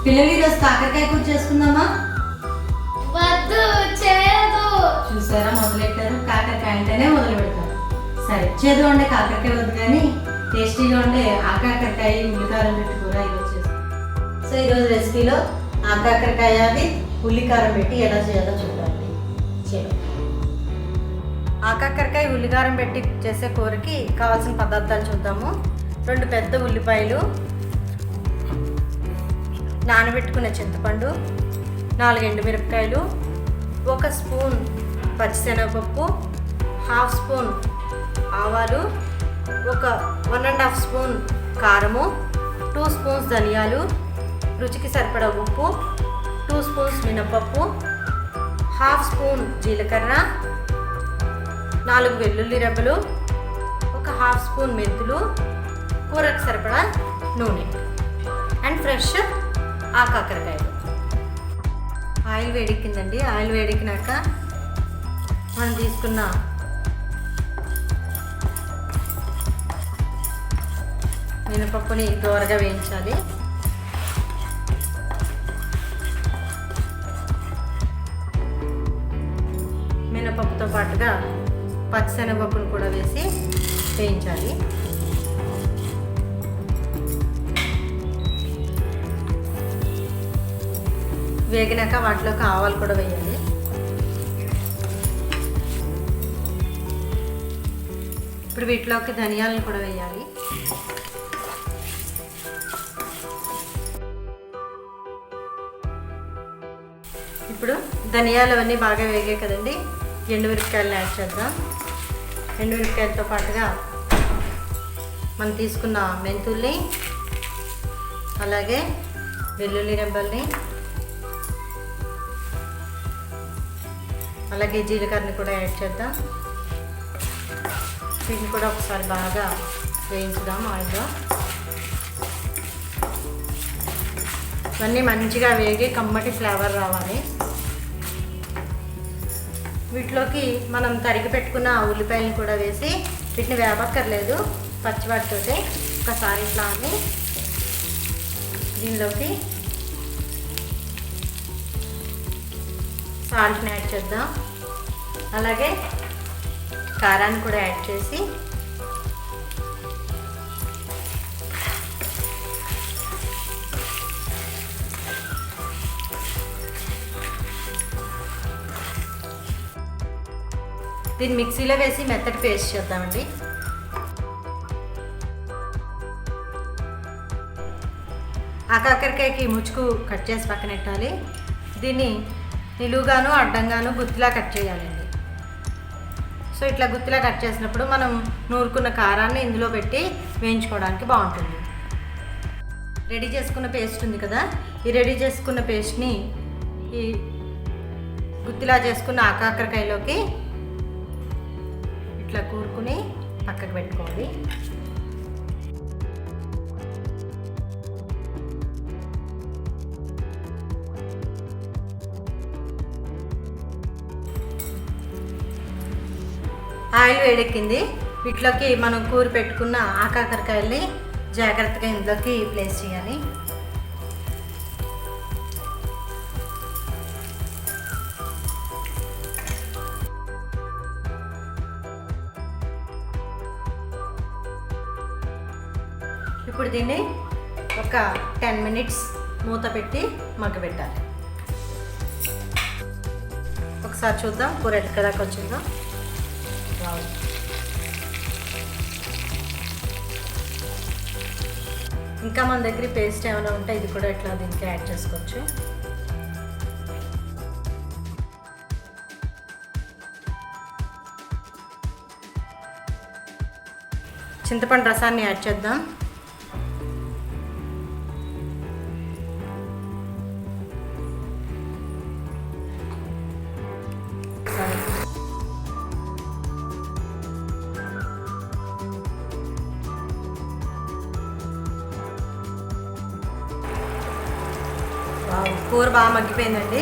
పిల్లలు ఈరోజు కాకరకాయ కూర చేసుకుందామా? వద్దు, చేయదు. చూసారా మొదలెట్టారు, కాకరకాయ అంటేనే మొదలు పెడతారు. సరే, చేదు ఉండే కాకరకాయ వద్దు కానీ టేస్టీగా ఉండే ఆకాకరకాయ ఉల్లికారం పెట్టి కూర ఈరోజు చేస్తాం. సో ఈరోజు రెసిపీలో ఆకాకరకాయ అది ఉల్లికారం పెట్టి ఎలా చేయాలో చూడండి. ఆకాకరకాయ ఉల్లికారం పెట్టి చేసే కూరకి కావాల్సిన పదార్థాలు చూద్దాము. 2 పెద్ద ఉల్లిపాయలు, నానబెట్టుకున్న చింతపండు, 4 ఎండుమిరపకాయలు, 1 స్పూన్ పచ్చిశనగపప్పు, 1/2 స్పూన్ ఆవాలు, 1.5 స్పూన్ కారము, 2 స్పూన్స్ ధనియాలు, రుచికి సరిపడా ఉప్పు, 2 స్పూన్స్ మినపప్పు, 1/2 స్పూన్ జీలకర్ర, 4 వెల్లుల్లి రెబ్బలు, 1/2 స్పూన్ మెంతులు, కూరకు సరిపడా నూనె అండ్ ఫ్రెష్ ఆకాకరకాయలు. ఆయిల్ వేడెక్కిందండి. ఆయిల్ వేడెక్కినాక మనం తీసుకున్న మినపప్పుని దోరగా వేయించాలి. మినపప్పుతో పాటుగా పచ్చిశనగపప్పును కూడా వేసి వేయించాలి. వేగినాక వాటిలోకి ఆవాలు కూడా వేయాలి. ఇప్పుడు వీటిలోకి ధనియాలను కూడా వేయాలి. ఇప్పుడు ధనియాలు అవన్నీ బాగా వేగాయి కదండి, ఎండుమిరపకాయలను యాడ్ చేద్దాం. ఎండుమిరపకాయలతో పాటుగా మనం తీసుకున్న మెంతుల్ని, అలాగే వెల్లుల్లి రెబ్బల్ని, అలాగే జీలకర్రని కూడా యాడ్ చేద్దాం. వీటిని కూడా ఒకసారి బాగా వేయించుదాం ఆయిల్లో. ఇవన్నీ మంచిగా వేగి కమ్మటి ఫ్లేవర్ రావాలి. వీటిలోకి మనం తరిగి పెట్టుకున్న ఉల్లిపాయలను కూడా వేసి వీటిని వేపక్కర్లేదు, పచ్చివాటితోటే ఒకసారి ఇట్లా అని దీనిలోకి సాల్ట్ని యాడ్ చేద్దాం. అలాగే కారాన్ని కూడా యాడ్ చేసి దీన్ని మిక్సీలో వేసి మెత్తటి పేస్ట్ చేద్దామండి. ఆకాకరకాయకి ముచ్చుకు కట్ చేసి పక్కన పెట్టాలి. దీన్ని నిలువుగాను అడ్డంగాను గుత్తిలా కట్ చేయాలండి. సో ఇట్లా గుత్తిలా కట్ చేసినప్పుడు మనం నూరుకున్న కారాన్ని ఇందులో పెట్టి వేయించుకోవడానికి బాగుంటుంది. రెడీ చేసుకున్న పేస్ట్ ఉంది కదా, ఈ రెడీ చేసుకున్న పేస్ట్ని ఈ గుత్తిలా చేసుకున్న ఆకాకరకాయలోకి ఇట్లా కూరుకుని పక్కకు పెట్టుకోవాలి. ఆయిల్ వేడెక్కింది. వీటిలోకి మనం కూరి పెట్టుకున్న ఆకాకరకాయల్ని జాగ్రత్తగా ఇందులోకి ప్లేస్ చేయాలి. ఇప్పుడు దీన్ని ఒక 10 మినిట్స్ మూత పెట్టి మగ్గబెట్టాలి. ఒకసారి చూద్దాం కూర ఎక్కదాకా వచ్చిందో. ఇంకా మన దగ్గర పేస్ట్ ఏమైనా ఉంటే ఇది కూడా ఇట్లా దీనికి యాడ్ చేసుకోవచ్చు. చింతపండు రసాన్ని యాడ్ చేద్దాం. కూర బాగా మగ్గిపోయిందండి.